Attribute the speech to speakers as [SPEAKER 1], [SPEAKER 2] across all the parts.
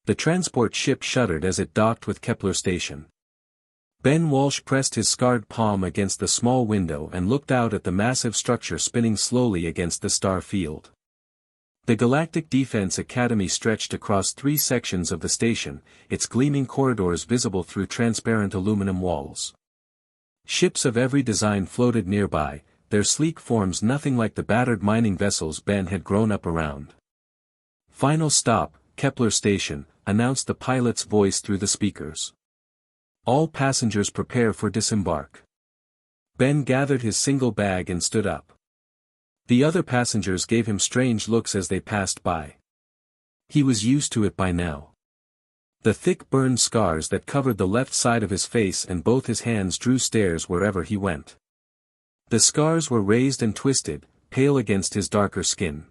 [SPEAKER 1] The transport ship shuddered as it docked with Kepler Station. Ben Walsh pressed his scarred palm against the small window and looked out at the massive structure spinning slowly against the star field. The Galactic Defense Academy stretched across 3 sections of the station, its gleaming corridors visible through transparent aluminum walls. Ships of every design floated nearby, their sleek forms nothing like the battered mining vessels Ben had grown up around. "Final stop, Kepler Station," announced the pilot's voice through the speakers. "All passengers prepare for disembark." Ben gathered his single bag and stood up. The other passengers gave him strange looks as they passed by. He was used to it by now. The thick burn scars that covered the left side of his face and both his hands drew stares wherever he went. The scars were raised and twisted, pale against his darker skin.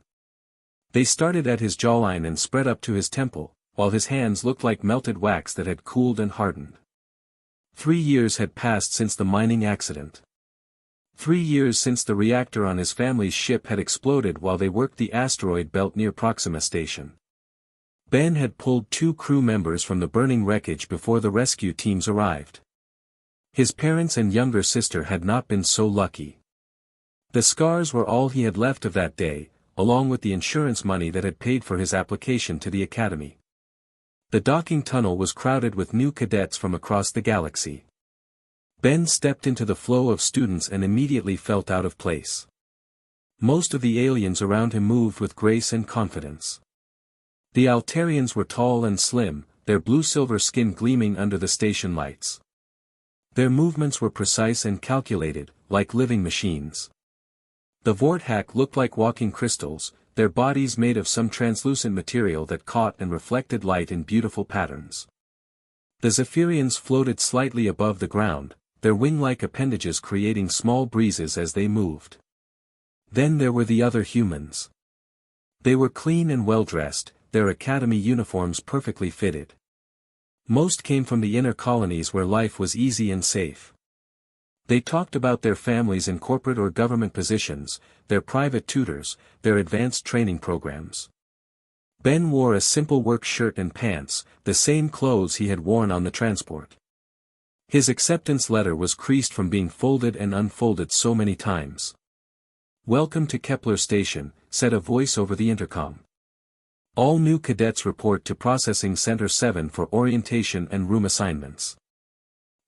[SPEAKER 1] They started at his jawline and spread up to his temple, while his hands looked like melted wax that had cooled and hardened. 3 years had passed since the mining accident. 3 years since the reactor on his family's ship had exploded while they worked the asteroid belt near Proxima Station. Ben had pulled 2 crew members from the burning wreckage before the rescue teams arrived. His parents and younger sister had not been so lucky. The scars were all he had left of that day, along with the insurance money that had paid for his application to the academy. The docking tunnel was crowded with new cadets from across the galaxy. Ben stepped into the flow of students and immediately felt out of place. Most of the aliens around him moved with grace and confidence. The Altarians were tall and slim, their blue-silver skin gleaming under the station lights. Their movements were precise and calculated, like living machines. The Vorthak looked like walking crystals, their bodies made of some translucent material that caught and reflected light in beautiful patterns. The Zephyrians floated slightly above the ground, their wing-like appendages creating small breezes as they moved. Then there were the other humans. They were clean and well-dressed, their academy uniforms perfectly fitted. Most came from the inner colonies where life was easy and safe. They talked about their families in corporate or government positions, their private tutors, their advanced training programs. Ben wore a simple work shirt and pants, the same clothes he had worn on the transport. His acceptance letter was creased from being folded and unfolded so many times. "Welcome to Kepler Station," said a voice over the intercom. "All new cadets report to Processing Center 7 for orientation and room assignments."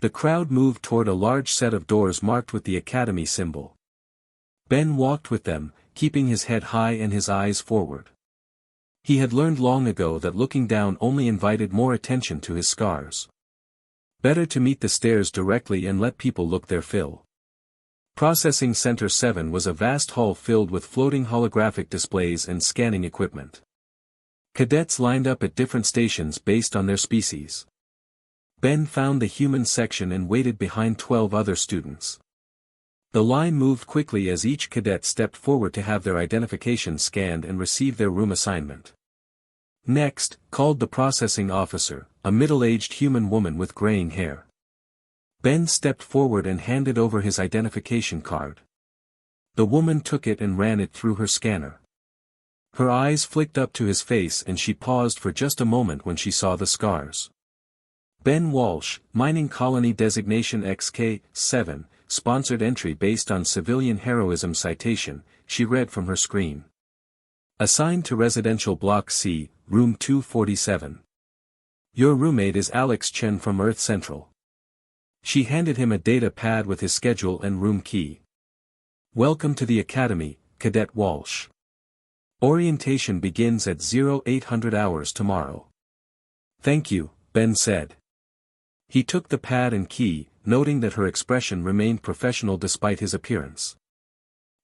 [SPEAKER 1] The crowd moved toward a large set of doors marked with the Academy symbol. Ben walked with them, keeping his head high and his eyes forward. He had learned long ago that looking down only invited more attention to his scars. Better to meet the stares directly and let people look their fill. Processing Center 7 was a vast hall filled with floating holographic displays and scanning equipment. Cadets lined up at different stations based on their species. Ben found the human section and waited behind 12 other students. The line moved quickly as each cadet stepped forward to have their identification scanned and receive their room assignment. "Next," called the processing officer, a middle-aged human woman with graying hair. Ben stepped forward and handed over his identification card. The woman took it and ran it through her scanner. Her eyes flicked up to his face and she paused for just a moment when she saw the scars. "Ben Walsh, Mining Colony Designation XK-7, sponsored entry based on civilian heroism citation," she read from her screen. "Assigned to Residential Block C, Room 247. Your roommate is Alex Chen from Earth Central." She handed him a data pad with his schedule and room key. "Welcome to the Academy, Cadet Walsh. Orientation begins at 0800 hours tomorrow." "Thank you," Ben said. He took the pad and key, noting that her expression remained professional despite his appearance.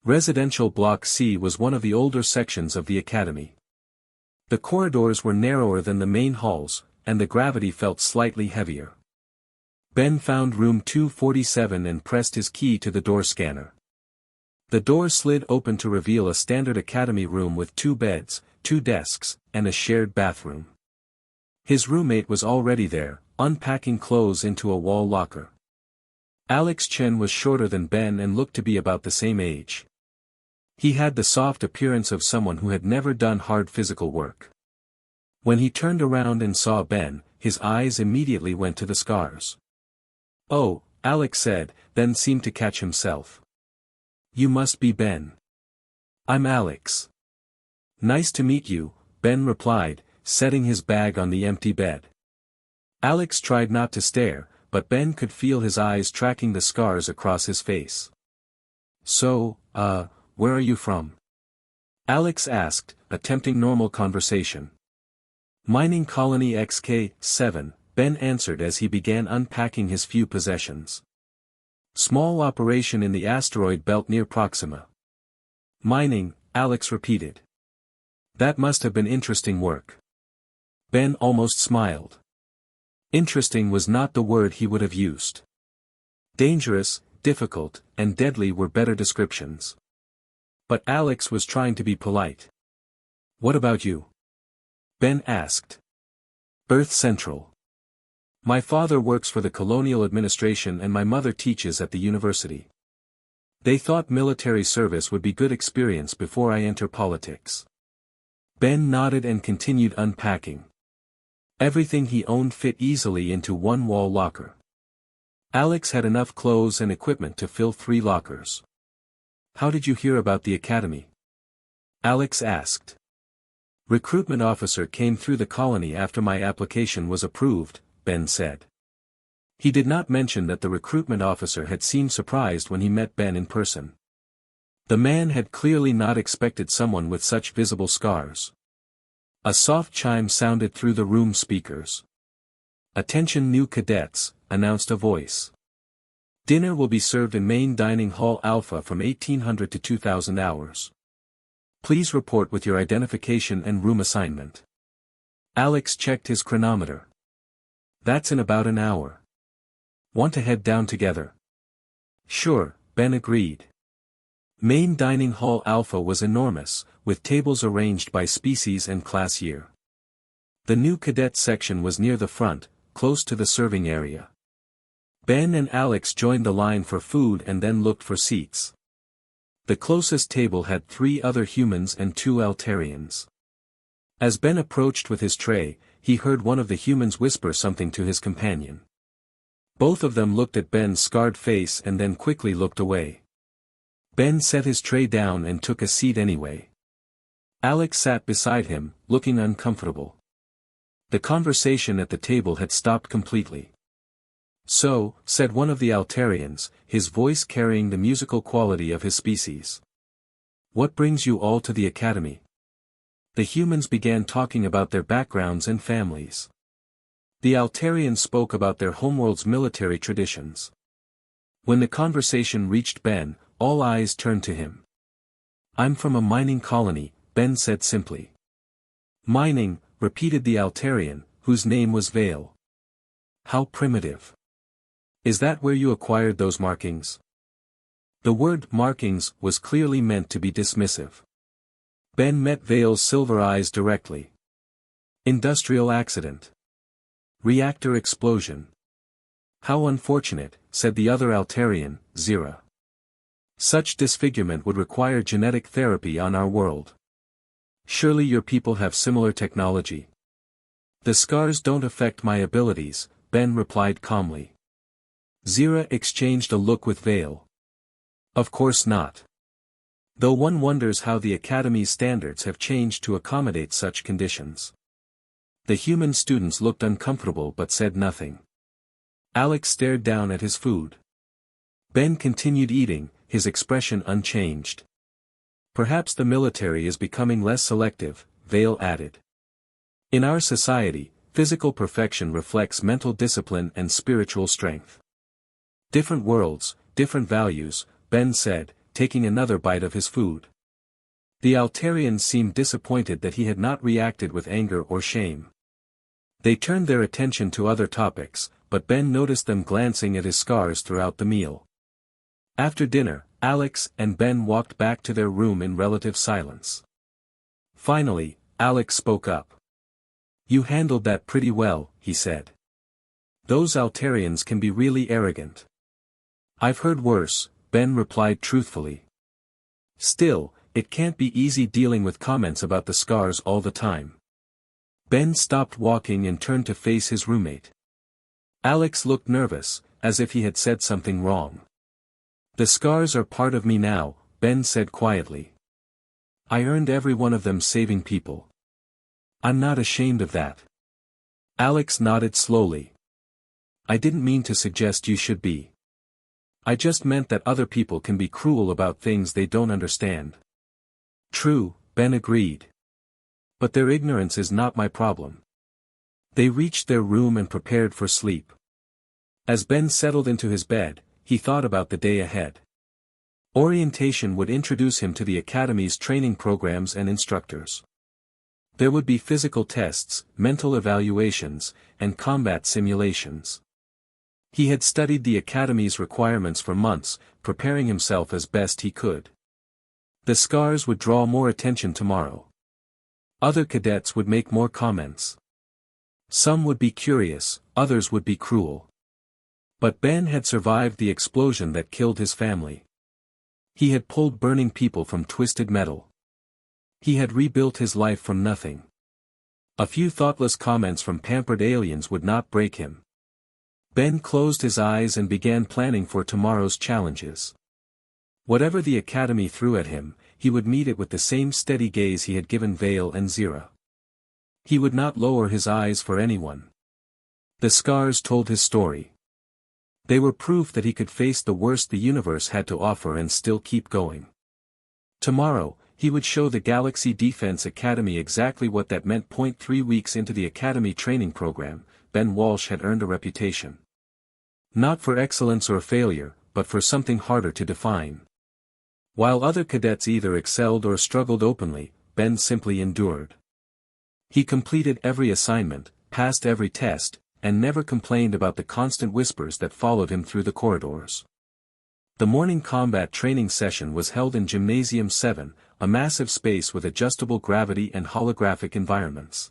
[SPEAKER 1] Residential Block C was one of the older sections of the Academy. The corridors were narrower than the main halls, and the gravity felt slightly heavier. Ben found room 247 and pressed his key to the door scanner. The door slid open to reveal a standard academy room with 2 beds, 2 desks, and a shared bathroom. His roommate was already there, unpacking clothes into a wall locker. Alex Chen was shorter than Ben and looked to be about the same age. He had the soft appearance of someone who had never done hard physical work. When he turned around and saw Ben, his eyes immediately went to the scars. "Oh," Alex said, then seemed to catch himself. "You must be Ben." "I'm Alex." "Nice to meet you," Ben replied, setting his bag on the empty bed. Alex tried not to stare, but Ben could feel his eyes tracking the scars across his face. "So, where are you from?" Alex asked, attempting normal conversation. "Mining Colony XK-7, Ben answered as he began unpacking his few possessions. "Small operation in the asteroid belt near Proxima." "Mining," Alex repeated. "That must have been interesting work." Ben almost smiled. Interesting was not the word he would have used. Dangerous, difficult, and deadly were better descriptions. But Alex was trying to be polite. "What about you?" Ben asked. "Earth Central. My father works for the colonial administration and my mother teaches at the university. They thought military service would be good experience before I enter politics." Ben nodded and continued unpacking. Everything he owned fit easily into one wall locker. Alex had enough clothes and equipment to fill 3 lockers. "How did you hear about the academy?" Alex asked. "Recruitment officer came through the colony after my application was approved," Ben said. He did not mention that the recruitment officer had seemed surprised when he met Ben in person. The man had clearly not expected someone with such visible scars. A soft chime sounded through the room speakers. "Attention new cadets," announced a voice. "Dinner will be served in main dining hall Alpha from 1800 to 2000 hours. Please report with your identification and room assignment." Alex checked his chronometer. "That's in about an hour. Want to head down together?" "Sure," Ben agreed. Main dining hall Alpha was enormous, with tables arranged by species and class year. The new cadet section was near the front, close to the serving area. Ben and Alex joined the line for food and then looked for seats. The closest table had 3 other humans and 2 Altarians. As Ben approached with his tray, he heard one of the humans whisper something to his companion. Both of them looked at Ben's scarred face and then quickly looked away. Ben set his tray down and took a seat anyway. Alex sat beside him, looking uncomfortable. The conversation at the table had stopped completely. "So," said one of the Altarians, his voice carrying the musical quality of his species. "What brings you all to the academy?" The humans began talking about their backgrounds and families. The Altarians spoke about their homeworld's military traditions. When the conversation reached Ben, all eyes turned to him. "I'm from a mining colony," Ben said simply. "Mining," repeated the Altarian, whose name was Vale. "How primitive. Is that where you acquired those markings?" The word markings was clearly meant to be dismissive. Ben met Vale's silver eyes directly. "Industrial accident. Reactor explosion." "How unfortunate," said the other Altarian, Zira. "Such disfigurement would require genetic therapy on our world. Surely your people have similar technology." "The scars don't affect my abilities," Ben replied calmly. Zira exchanged a look with Vale. "Of course not. Though one wonders how the Academy's standards have changed to accommodate such conditions." The human students looked uncomfortable but said nothing. Alex stared down at his food. Ben continued eating, his expression unchanged. "Perhaps the military is becoming less selective," Vale added. "In our society, physical perfection reflects mental discipline and spiritual strength." "Different worlds, different values," Ben said, taking another bite of his food. The Altarians seemed disappointed that he had not reacted with anger or shame. They turned their attention to other topics, but Ben noticed them glancing at his scars throughout the meal. After dinner, Alex and Ben walked back to their room in relative silence. Finally, Alex spoke up. "You handled that pretty well," he said. "Those Altarians can be really arrogant." "I've heard worse," Ben replied truthfully. "Still, it can't be easy dealing with comments about the scars all the time." Ben stopped walking and turned to face his roommate. Alex looked nervous, as if he had said something wrong. "The scars are part of me now," Ben said quietly. "I earned every one of them saving people. I'm not ashamed of that." Alex nodded slowly. "I didn't mean to suggest you should be. I just meant that other people can be cruel about things they don't understand." "True," Ben agreed. "But their ignorance is not my problem." They reached their room and prepared for sleep. As Ben settled into his bed, he thought about the day ahead. Orientation would introduce him to the Academy's training programs and instructors. There would be physical tests, mental evaluations, and combat simulations. He had studied the Academy's requirements for months, preparing himself as best he could. The scars would draw more attention tomorrow. Other cadets would make more comments. Some would be curious, others would be cruel. But Ben had survived the explosion that killed his family. He had pulled burning people from twisted metal. He had rebuilt his life from nothing. A few thoughtless comments from pampered aliens would not break him. Ben closed his eyes and began planning for tomorrow's challenges. Whatever the Academy threw at him, he would meet it with the same steady gaze he had given Vale and Zira. He would not lower his eyes for anyone. The scars told his story. They were proof that he could face the worst the universe had to offer and still keep going. Tomorrow, he would show the Galaxy Defense Academy exactly what that meant. 3 weeks into the Academy training program, Ben Walsh had earned a reputation. Not for excellence or failure, but for something harder to define. While other cadets either excelled or struggled openly, Ben simply endured. He completed every assignment, passed every test, and never complained about the constant whispers that followed him through the corridors. The morning combat training session was held in Gymnasium 7, a massive space with adjustable gravity and holographic environments.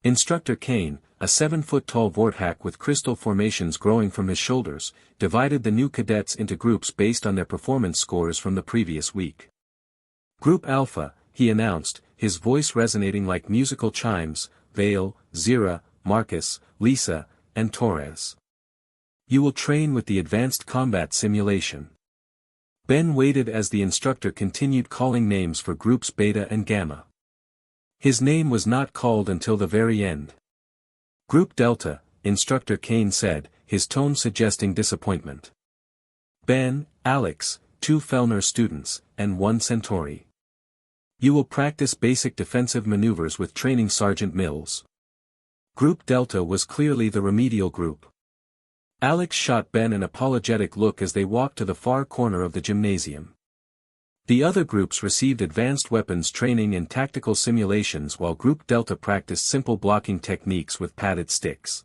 [SPEAKER 1] Instructor Kane, a 7-foot-tall vorthack with crystal formations growing from his shoulders, divided the new cadets into groups based on their performance scores from the previous week. "Group Alpha," he announced, his voice resonating like musical chimes, "Vale, Zira, Marcus, Lisa, and Torres. You will train with the advanced combat simulation." Ben waited as the instructor continued calling names for groups Beta and Gamma. His name was not called until the very end. "Group Delta," Instructor Kane said, his tone suggesting disappointment. "Ben, Alex, 2 Fellner students, and 1 Centauri. You will practice basic defensive maneuvers with Training Sergeant Mills." Group Delta was clearly the remedial group. Alex shot Ben an apologetic look as they walked to the far corner of the gymnasium. The other groups received advanced weapons training and tactical simulations while Group Delta practiced simple blocking techniques with padded sticks.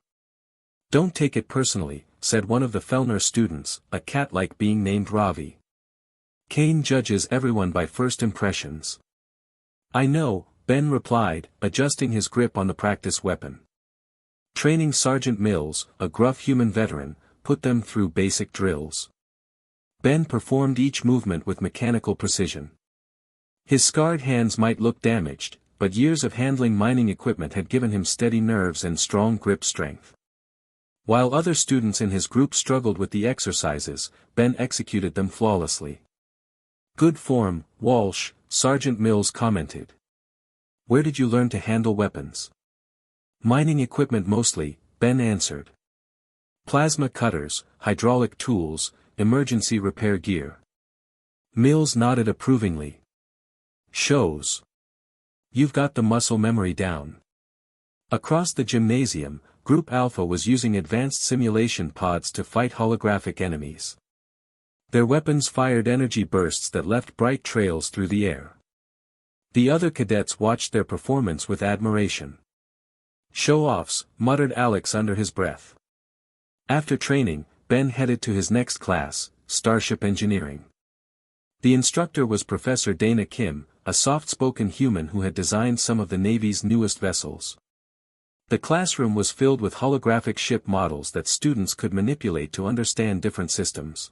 [SPEAKER 1] "Don't take it personally," said one of the Fellner students, a cat-like being named Ravi. "Kane judges everyone by first impressions." "I know," Ben replied, adjusting his grip on the practice weapon. Training Sergeant Mills, a gruff human veteran, put them through basic drills. Ben performed each movement with mechanical precision. His scarred hands might look damaged, but years of handling mining equipment had given him steady nerves and strong grip strength. While other students in his group struggled with the exercises, Ben executed them flawlessly. "Good form, Walsh," Sergeant Mills commented. "Where did you learn to handle weapons?" "Mining equipment mostly," Ben answered. "Plasma cutters, hydraulic tools, emergency repair gear." Mills nodded approvingly. "Shows. You've got the muscle memory down." Across the gymnasium, Group Alpha was using advanced simulation pods to fight holographic enemies. Their weapons fired energy bursts that left bright trails through the air. The other cadets watched their performance with admiration. "Show-offs," muttered Alex under his breath. After training, Ben headed to his next class, Starship Engineering. The instructor was Professor Dana Kim, a soft-spoken human who had designed some of the Navy's newest vessels. The classroom was filled with holographic ship models that students could manipulate to understand different systems.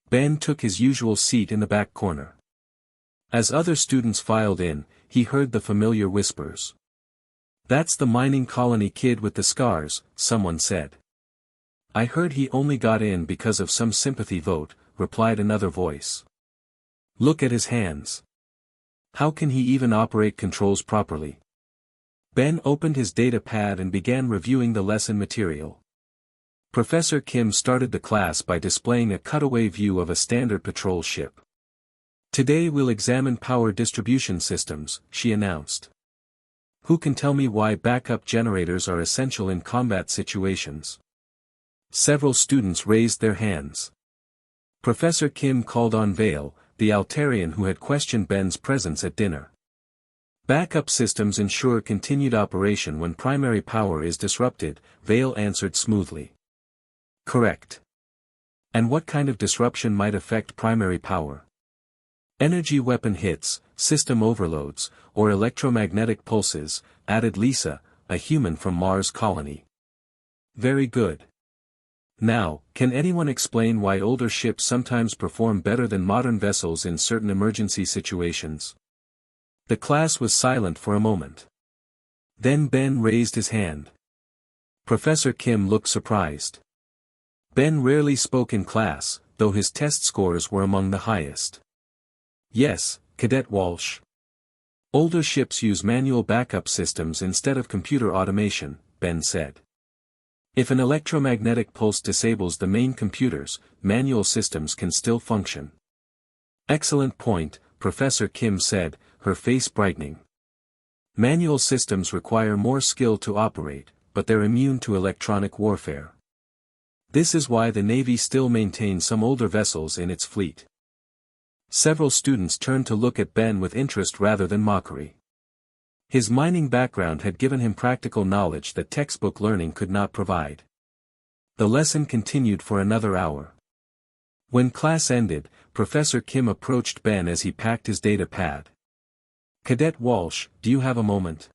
[SPEAKER 1] Ben took his usual seat in the back corner. As other students filed in, he heard the familiar whispers. That's the mining colony kid with the scars, someone said. I heard he only got in because of some sympathy vote, replied another voice. Look at his hands. How can he even operate controls properly? Ben opened his data pad and began reviewing the lesson material. Professor Kim started the class by displaying a cutaway view of a standard patrol ship. Today we'll examine power distribution systems, she announced. Who can tell me why backup generators are essential in combat situations? Several students raised their hands. Professor Kim called on Vale, the Altarian who had questioned Ben's presence at dinner. Backup systems ensure continued operation when primary power is disrupted, Vale answered smoothly. Correct. And what kind of disruption might affect primary power? Energy weapon hits, system overloads, or electromagnetic pulses, added Lisa, a human from Mars colony. Very good. Now, can anyone explain why older ships sometimes perform better than modern vessels in certain emergency situations? The class was silent for a moment. Then Ben raised his hand. Professor Kim looked surprised. Ben rarely spoke in class, though his test scores were among the highest. Yes, Cadet Walsh. Older ships use manual backup systems instead of computer automation, Ben said. If an electromagnetic pulse disables the main computers, manual systems can still function. Excellent point, Professor Kim said, her face brightening. Manual systems require more skill to operate, but they're immune to electronic warfare. This is why the Navy still maintains some older vessels in its fleet. Several students turned to look at Ben with interest rather than mockery. His mining background had given him practical knowledge that textbook learning could not provide. The lesson continued for another hour. When class ended, Professor Kim approached Ben as he packed his data pad. Cadet Walsh, do you have a moment?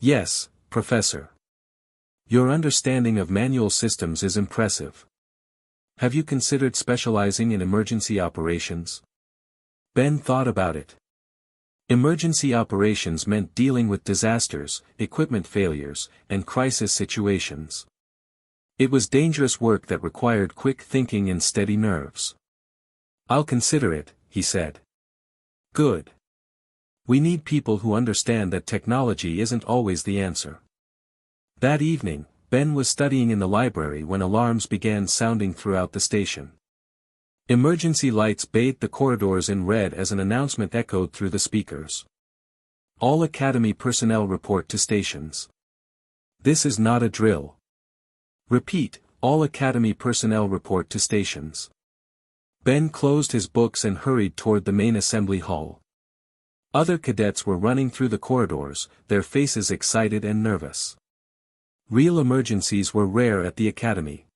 [SPEAKER 1] Yes, Professor. Your understanding of manual systems is impressive. Have you considered specializing in emergency operations? Ben thought about it. Emergency operations meant dealing with disasters, equipment failures, and crisis situations. It was dangerous work that required quick thinking and steady nerves. I'll consider it, he said. Good. We need people who understand that technology isn't always the answer. That evening, Ben was studying in the library when alarms began sounding throughout the station. Emergency lights bathed the corridors in red as an announcement echoed through the speakers. All Academy personnel report to stations. This is not a drill. Repeat, all Academy personnel report to stations. Ben closed his books and hurried toward the main assembly hall. Other cadets were running through the corridors, their faces excited and nervous. Real emergencies were rare at the Academy.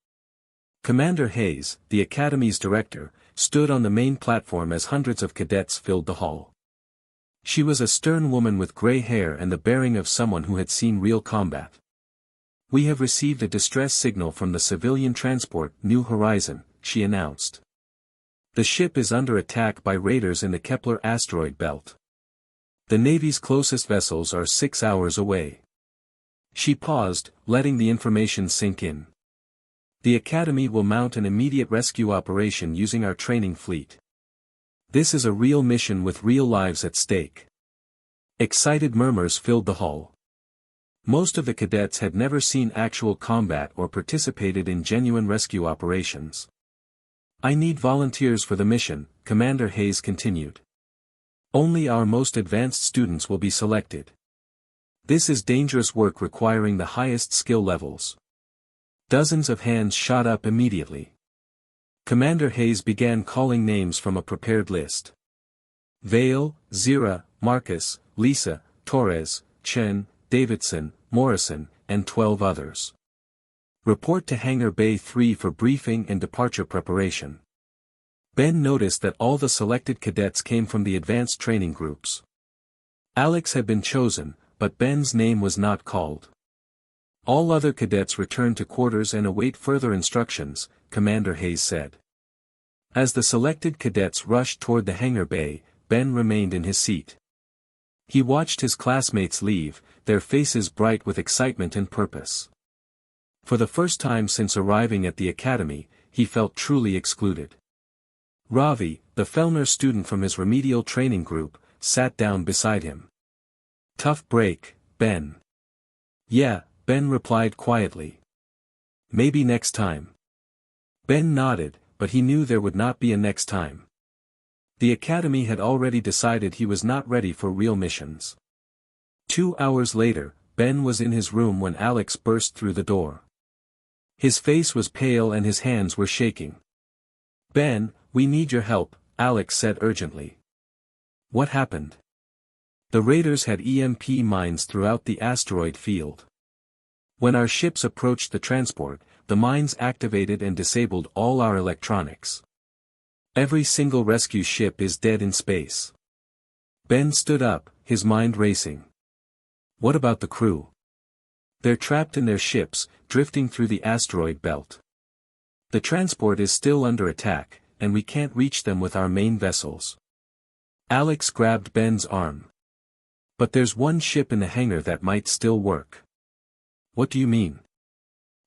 [SPEAKER 1] Commander Hayes, the Academy's director, stood on the main platform as hundreds of cadets filled the hall. She was a stern woman with gray hair and the bearing of someone who had seen real combat. We have received a distress signal from the civilian transport New Horizon, she announced. The ship is under attack by raiders in the Kepler asteroid belt. The Navy's closest vessels are 6 hours away. She paused, letting the information sink in. The Academy will mount an immediate rescue operation using our training fleet. This is a real mission with real lives at stake. Excited murmurs filled the hall. Most of the cadets had never seen actual combat or participated in genuine rescue operations. I need volunteers for the mission, Commander Hayes continued. Only our most advanced students will be selected. This is dangerous work requiring the highest skill levels. Dozens of hands shot up immediately. Commander Hayes began calling names from a prepared list. Vale, Zira, Marcus, Lisa, Torres, Chen, Davidson, Morrison, and 12 others. Report to Hangar Bay 3 for briefing and departure preparation. Ben noticed that all the selected cadets came from the advanced training groups. Alex had been chosen, but Ben's name was not called. All other cadets return to quarters and await further instructions, Commander Hayes said. As the selected cadets rushed toward the hangar bay, Ben remained in his seat. He watched his classmates leave, their faces bright with excitement and purpose. For the first time since arriving at the academy, he felt truly excluded. Ravi, the Fellner student from his remedial training group, sat down beside him. "Tough break, Ben." "Yeah," Ben replied quietly. "Maybe next time." Ben nodded, but he knew there would not be a next time. The academy had already decided he was not ready for real missions. 2 hours later, Ben was in his room when Alex burst through the door. His face was pale and his hands were shaking. "Ben, we need your help," Alex said urgently. "What happened?" "The raiders had EMP mines throughout the asteroid field. When our ships approached the transport, the mines activated and disabled all our electronics. Every single rescue ship is dead in space." Ben stood up, his mind racing. "What about the crew?" "They're trapped in their ships, drifting through the asteroid belt. The transport is still under attack, and we can't reach them with our main vessels." Alex grabbed Ben's arm. "But there's one ship in the hangar that might still work." "What do you mean?"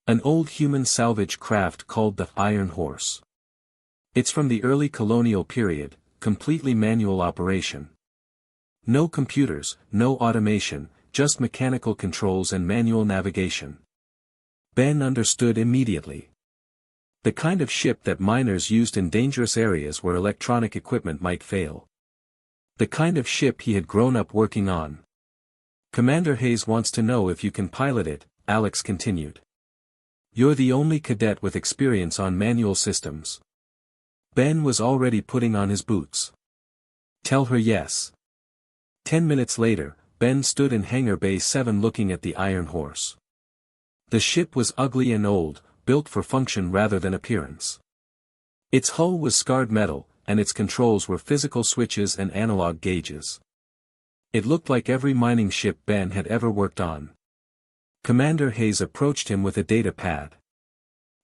[SPEAKER 1] "An old human salvage craft called the Iron Horse. It's from the early colonial period, completely manual operation. No computers, no automation, just mechanical controls and manual navigation." Ben understood immediately. The kind of ship that miners used in dangerous areas where electronic equipment might fail. The kind of ship he had grown up working on. "Commander Hayes wants to know if you can pilot it," Alex continued. "You're the only cadet with experience on manual systems." Ben was already putting on his boots. "Tell her yes." 10 minutes later, Ben stood in Hangar Bay 7 looking at the Iron Horse. The ship was ugly and old, built for function rather than appearance. Its hull was scarred metal, and its controls were physical switches and analog gauges. It looked like every mining ship Ben had ever worked on. Commander Hayes approached him with a data pad.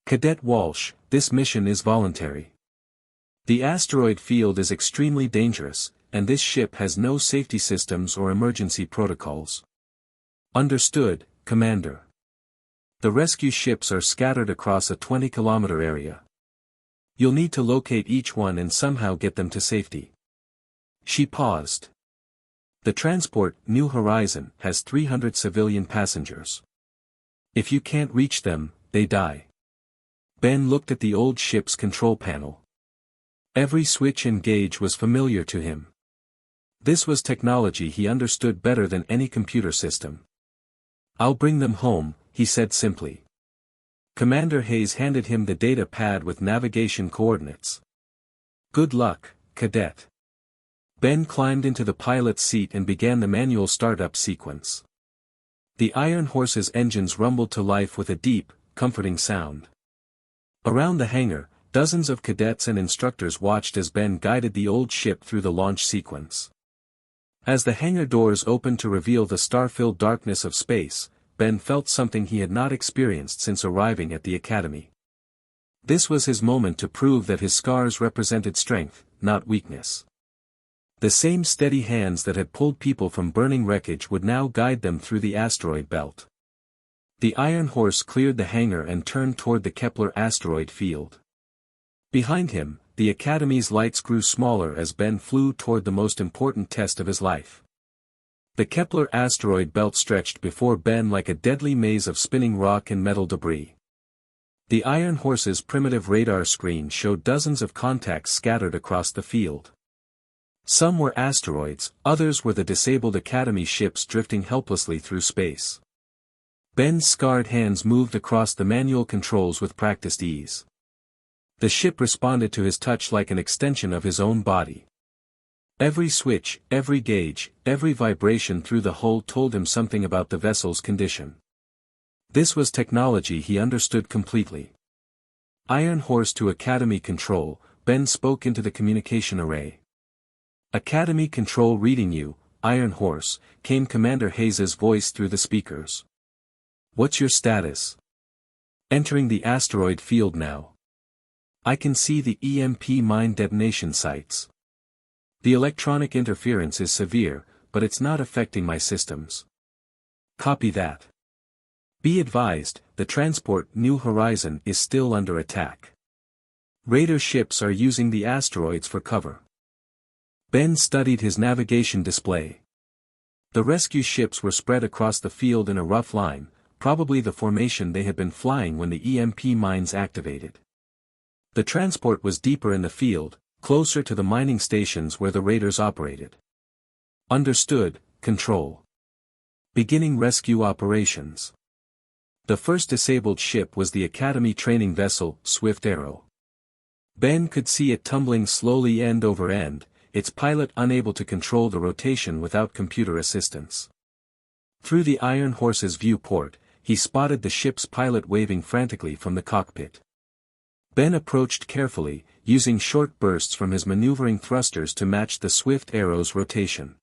[SPEAKER 1] "Cadet Walsh, this mission is voluntary. The asteroid field is extremely dangerous, and this ship has no safety systems or emergency protocols." "Understood, Commander. The rescue ships are scattered across a 20-kilometer area. You'll need to locate each one and somehow get them to safety." She paused. "The transport, New Horizon, has 300 civilian passengers. If you can't reach them, they die." Ben looked at the old ship's control panel. Every switch and gauge was familiar to him. This was technology he understood better than any computer system. "I'll bring them home," he said simply. Commander Hayes handed him the data pad with navigation coordinates. "Good luck, Cadet." Ben climbed into the pilot's seat and began the manual startup sequence. The Iron Horse's engines rumbled to life with a deep, comforting sound. Around the hangar, dozens of cadets and instructors watched as Ben guided the old ship through the launch sequence. As the hangar doors opened to reveal the star-filled darkness of space, Ben felt something he had not experienced since arriving at the academy. This was his moment to prove that his scars represented strength, not weakness. The same steady hands that had pulled people from burning wreckage would now guide them through the asteroid belt. The Iron Horse cleared the hangar and turned toward the Kepler asteroid field. Behind him, the Academy's lights grew smaller as Ben flew toward the most important test of his life. The Kepler asteroid belt stretched before Ben like a deadly maze of spinning rock and metal debris. The Iron Horse's primitive radar screen showed dozens of contacts scattered across the field. Some were asteroids, others were the disabled Academy ships drifting helplessly through space. Ben's scarred hands moved across the manual controls with practiced ease. The ship responded to his touch like an extension of his own body. Every switch, every gauge, every vibration through the hull told him something about the vessel's condition. This was technology he understood completely. "Iron Horse to Academy Control," Ben spoke into the communication array. "Academy Control reading you, Iron Horse," came Commander Hayes's voice through the speakers. "What's your status?" "Entering the asteroid field now. I can see the EMP mine detonation sites. The electronic interference is severe, but it's not affecting my systems. Copy that. Be advised, the transport New Horizon is still under attack. Raider ships are using the asteroids for cover. Ben studied his navigation display. The rescue ships were spread across the field in a rough line, probably the formation they had been flying when the EMP mines activated. The transport was deeper in the field, closer to the mining stations where the raiders operated. Understood, Control. Beginning rescue operations. The first disabled ship was the Academy training vessel, Swift Arrow. Ben could see it tumbling slowly end over end, its pilot unable to control the rotation without computer assistance. Through the Iron Horse's viewport, he spotted the ship's pilot waving frantically from the cockpit. Ben approached carefully, using short bursts from his maneuvering thrusters to match the Swift Arrow's rotation.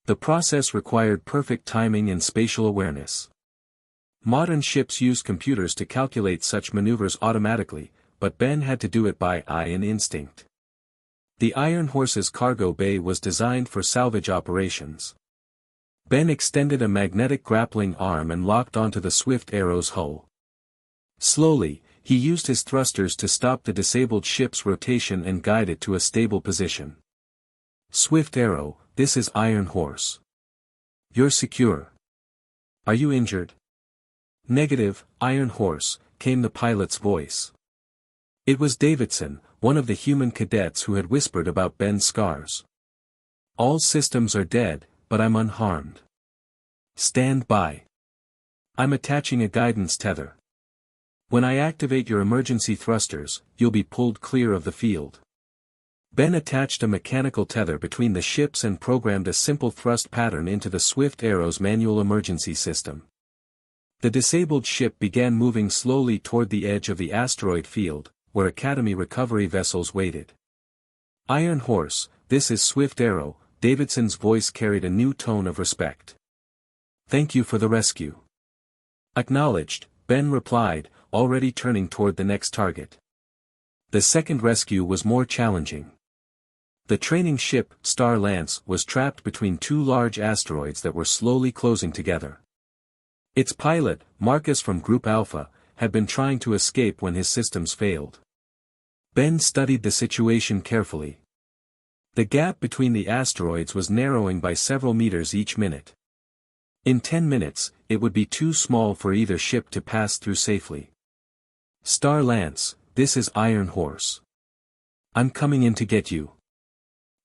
[SPEAKER 1] The process required perfect timing and spatial awareness. Modern ships use computers to calculate such maneuvers automatically, but Ben had to do it by eye and instinct. The Iron Horse's cargo bay was designed for salvage operations. Ben extended a magnetic grappling arm and locked onto the Swift Arrow's hull. Slowly, he used his thrusters to stop the disabled ship's rotation and guide it to a stable position. Swift Arrow, this is Iron Horse. You're secure. Are you injured? Negative, Iron Horse, came the pilot's voice. It was Davidson, one of the human cadets who had whispered about Ben's scars. All systems are dead, but I'm unharmed. Stand by. I'm attaching a guidance tether. When I activate your emergency thrusters, you'll be pulled clear of the field. Ben attached a mechanical tether between the ships and programmed a simple thrust pattern into the Swift Arrow's manual emergency system. The disabled ship began moving slowly toward the edge of the asteroid field, where Academy recovery vessels waited. Iron Horse, this is Swift Arrow, Davidson's voice carried a new tone of respect. Thank you for the rescue. Acknowledged, Ben replied, already turning toward the next target. The second rescue was more challenging. The training ship, Star Lance, was trapped between two large asteroids that were slowly closing together. Its pilot, Marcus from Group Alpha, had been trying to escape when his systems failed. Ben studied the situation carefully. The gap between the asteroids was narrowing by several meters each minute. In 10 minutes, it would be too small for either ship to pass through safely. Star Lance, this is Iron Horse. I'm coming in to get you.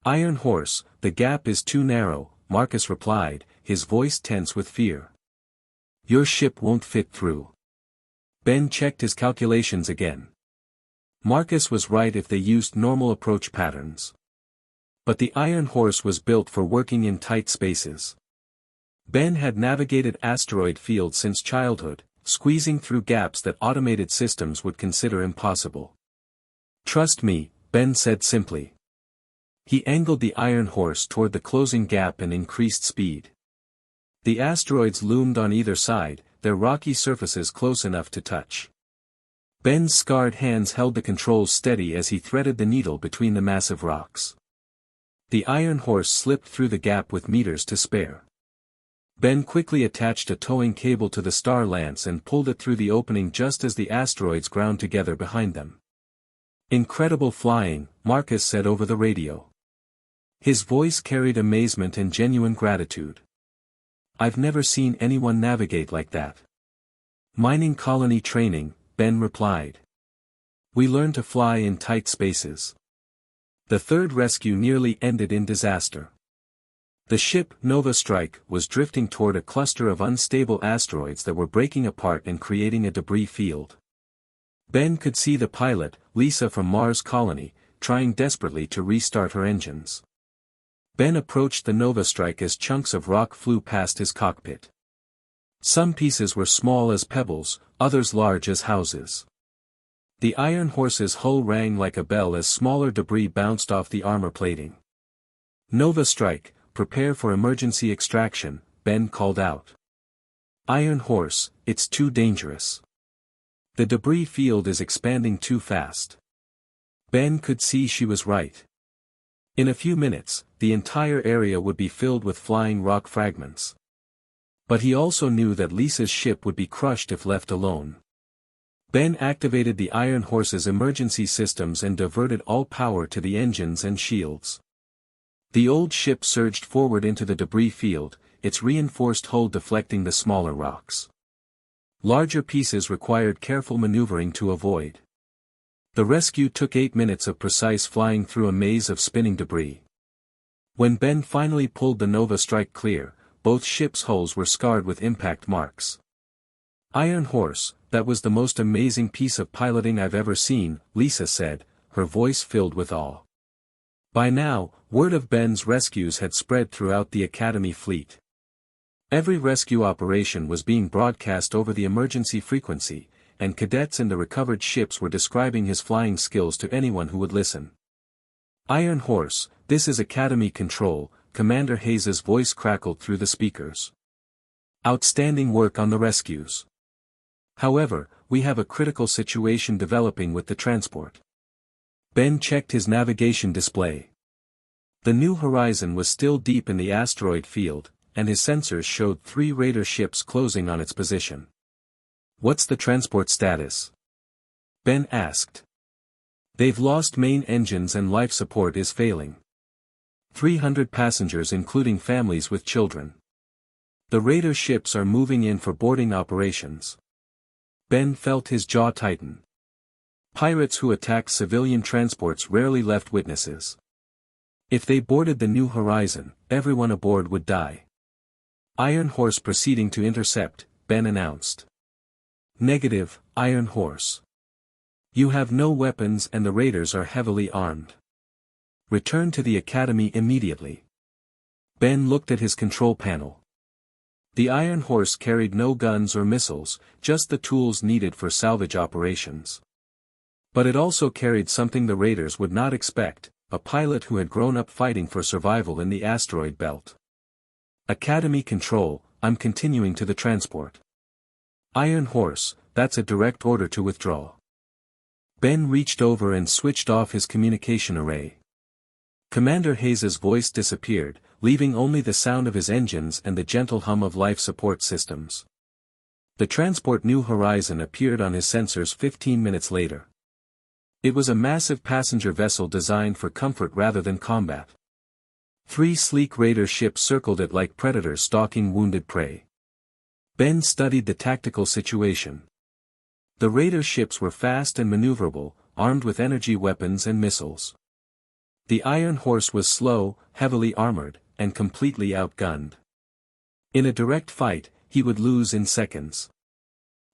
[SPEAKER 1] Iron Horse, the gap is too narrow, Marcus replied, his voice tense with fear. Your ship won't fit through. Ben checked his calculations again. Marcus was right if they used normal approach patterns. But the Iron Horse was built for working in tight spaces. Ben had navigated asteroid fields since childhood, squeezing through gaps that automated systems would consider impossible. Trust me, Ben said simply. He angled the Iron Horse toward the closing gap and increased speed. The asteroids loomed on either side, their rocky surfaces close enough to touch. Ben's scarred hands held the controls steady as he threaded the needle between the massive rocks. The Iron Horse slipped through the gap with meters to spare. Ben quickly attached a towing cable to the Star Lance and pulled it through the opening just as the asteroids ground together behind them. Incredible flying, Marcus said over the radio. His voice carried amazement and genuine gratitude. I've never seen anyone navigate like that. Mining colony training, Ben replied. We learn to fly in tight spaces. The third rescue nearly ended in disaster. The ship, Nova Strike, was drifting toward a cluster of unstable asteroids that were breaking apart and creating a debris field. Ben could see the pilot, Lisa from Mars Colony, trying desperately to restart her engines. Ben approached the Nova Strike as chunks of rock flew past his cockpit. Some pieces were small as pebbles, others large as houses. The Iron Horse's hull rang like a bell as smaller debris bounced off the armor plating. Nova Strike, prepare for emergency extraction, Ben called out. Iron Horse, it's too dangerous. The debris field is expanding too fast. Ben could see she was right. In a few minutes, the entire area would be filled with flying rock fragments. But he also knew that Lisa's ship would be crushed if left alone. Ben activated the Iron Horse's emergency systems and diverted all power to the engines and shields. The old ship surged forward into the debris field, its reinforced hull deflecting the smaller rocks. Larger pieces required careful maneuvering to avoid. The rescue took 8 minutes of precise flying through a maze of spinning debris. When Ben finally pulled the Nova Strike clear, both ships' hulls were scarred with impact marks. "Iron Horse, that was the most amazing piece of piloting I've ever seen," Lisa said, her voice filled with awe. By now, word of Ben's rescues had spread throughout the Academy fleet. Every rescue operation was being broadcast over the emergency frequency, and cadets in the recovered ships were describing his flying skills to anyone who would listen. "Iron Horse, this is Academy Control," Commander Hayes's voice crackled through the speakers. "Outstanding work on the rescues. However, we have a critical situation developing with the transport." Ben checked his navigation display. The New Horizon was still deep in the asteroid field, and his sensors showed 3 raider ships closing on its position. "What's the transport status?" Ben asked. "They've lost main engines and life support is failing. 300 passengers including families with children. The raider ships are moving in for boarding operations." Ben felt his jaw tighten. Pirates who attacked civilian transports rarely left witnesses. If they boarded the New Horizon, everyone aboard would die. "Iron Horse proceeding to intercept," Ben announced. "Negative, Iron Horse. You have no weapons and the raiders are heavily armed. Return to the Academy immediately." Ben looked at his control panel. The Iron Horse carried no guns or missiles, just the tools needed for salvage operations. But it also carried something the raiders would not expect, a pilot who had grown up fighting for survival in the asteroid belt. "Academy Control, I'm continuing to the transport." "Iron Horse, that's a direct order to withdraw." Ben reached over and switched off his communication array. Commander Hayes's voice disappeared, leaving only the sound of his engines and the gentle hum of life support systems. The transport New Horizon appeared on his sensors 15 minutes later. It was a massive passenger vessel designed for comfort rather than combat. 3 sleek raider ships circled it like predators stalking wounded prey. Ben studied the tactical situation. The raider ships were fast and maneuverable, armed with energy weapons and missiles. The Iron Horse was slow, heavily armored, and completely outgunned. In a direct fight, he would lose in seconds.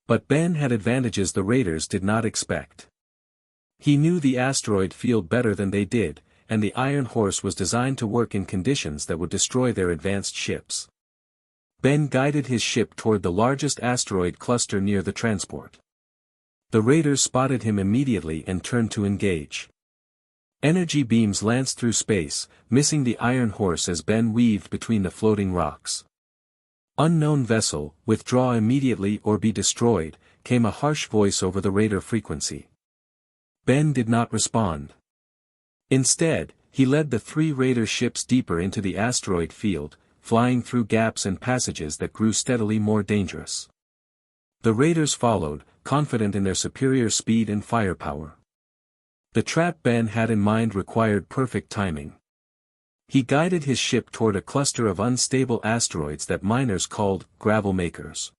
[SPEAKER 1] But Ben had advantages the raiders did not expect. He knew the asteroid field better than they did, and the Iron Horse was designed to work in conditions that would destroy their advanced ships. Ben guided his ship toward the largest asteroid cluster near the transport. The raiders spotted him immediately and turned to engage. Energy beams lanced through space, missing the Iron Horse as Ben weaved between the floating rocks. "Unknown vessel, withdraw immediately or be destroyed," came a harsh voice over the raider frequency. Ben did not respond. Instead, he led the 3 raider ships deeper into the asteroid field, flying through gaps and passages that grew steadily more dangerous. The raiders followed, confident in their superior speed and firepower. The trap Ben had in mind required perfect timing. He guided his ship toward a cluster of unstable asteroids that miners called gravel makers.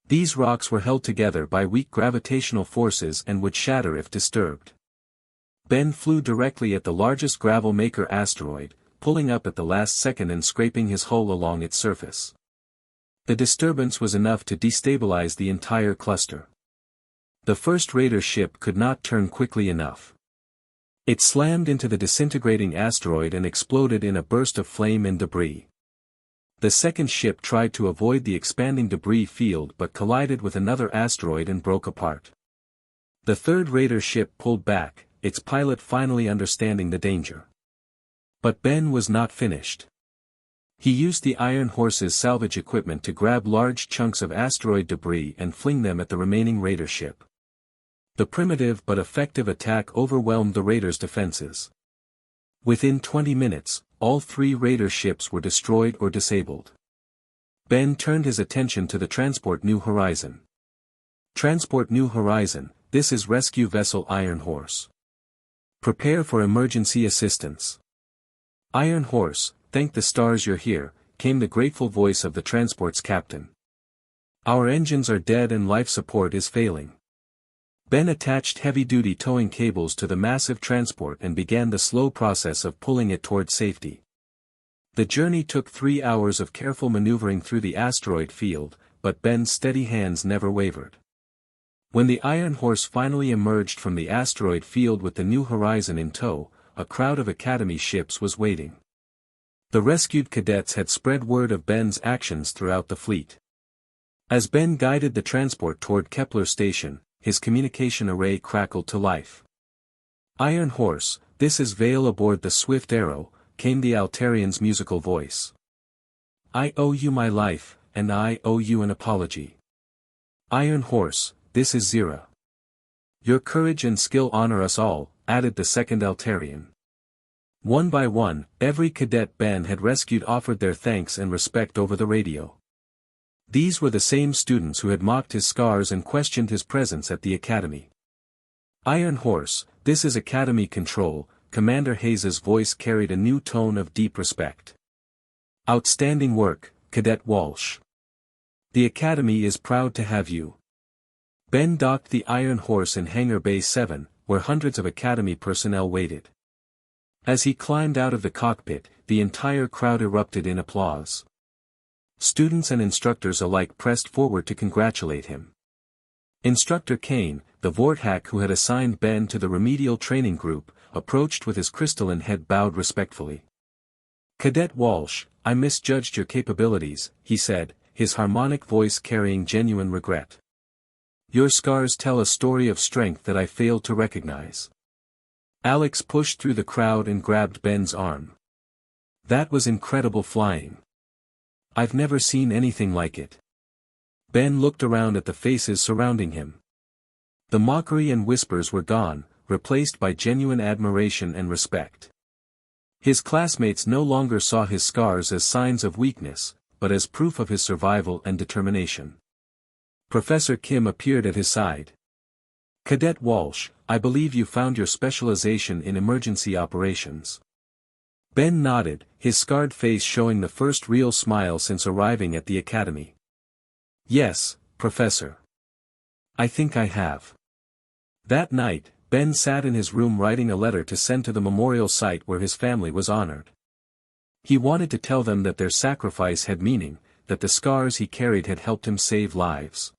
[SPEAKER 1] These rocks were held together by weak gravitational forces and would shatter if disturbed. Ben flew directly at the largest gravel maker asteroid, pulling up at the last second and scraping his hull along its surface. The disturbance was enough to destabilize the entire cluster. The first raider ship could not turn quickly enough. It slammed into the disintegrating asteroid and exploded in a burst of flame and debris. The second ship tried to avoid the expanding debris field but collided with another asteroid and broke apart. The third raider ship pulled back, its pilot finally understanding the danger. But Ben was not finished. He used the Iron Horse's salvage equipment to grab large chunks of asteroid debris and fling them at the remaining raider ship. The primitive but effective attack overwhelmed the raiders' defenses. Within 20 minutes, all 3 raider ships were destroyed or disabled. Ben turned his attention to the Transport New Horizon. Transport New Horizon, this is rescue vessel Iron Horse. Prepare for emergency assistance. Iron Horse, thank the stars you're here, came the grateful voice of the transport's captain. Our engines are dead and life support is failing. Ben attached heavy-duty towing cables to the massive transport and began the slow process of pulling it toward safety. The journey took 3 hours of careful maneuvering through the asteroid field, but Ben's steady hands never wavered. When the Iron Horse finally emerged from the asteroid field with the New Horizon in tow, a crowd of Academy ships was waiting. The rescued cadets had spread word of Ben's actions throughout the fleet. As Ben guided the transport toward Kepler Station, his communication array crackled to life. Iron Horse, this is Vale aboard the Swift Arrow, came the Altarian's musical voice. I owe you my life, and I owe you an apology. Iron Horse, this is Zira. Your courage and skill honor us all, added the second Altarian. One by one, every cadet Ben had rescued offered their thanks and respect over the radio. These were the same students who had mocked his scars and questioned his presence at the Academy. Iron Horse, this is Academy Control, Commander Hayes's voice carried a new tone of deep respect. Outstanding work, Cadet Walsh. The Academy is proud to have you. Ben docked the Iron Horse in Hangar Bay 7, where hundreds of Academy personnel waited. As he climbed out of the cockpit, the entire crowd erupted in applause. Students and instructors alike pressed forward to congratulate him. Instructor Kane, the Vorthack who had assigned Ben to the remedial training group, approached with his crystalline head bowed respectfully. Cadet Walsh, I misjudged your capabilities, he said, his harmonic voice carrying genuine regret. Your scars tell a story of strength that I failed to recognize. Alex pushed through the crowd and grabbed Ben's arm. That was incredible flying. I've never seen anything like it. Ben looked around at the faces surrounding him. The mockery and whispers were gone, replaced by genuine admiration and respect. His classmates no longer saw his scars as signs of weakness, but as proof of his survival and determination. Professor Kim appeared at his side. Cadet Walsh, I believe you found your specialization in emergency operations. Ben nodded, his scarred face showing the first real smile since arriving at the Academy. Yes, Professor. I think I have. That night, Ben sat in his room writing a letter to send to the memorial site where his family was honored. He wanted to tell them that their sacrifice had meaning, that the scars he carried had helped him save lives.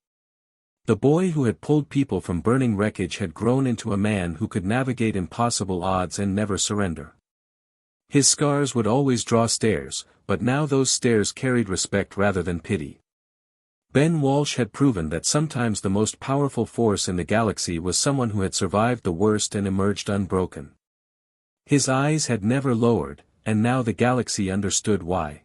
[SPEAKER 1] The boy who had pulled people from burning wreckage had grown into a man who could navigate impossible odds and never surrender. His scars would always draw stares, but now those stares carried respect rather than pity. Ben Walsh had proven that sometimes the most powerful force in the galaxy was someone who had survived the worst and emerged unbroken. His eyes had never lowered, and now the galaxy understood why.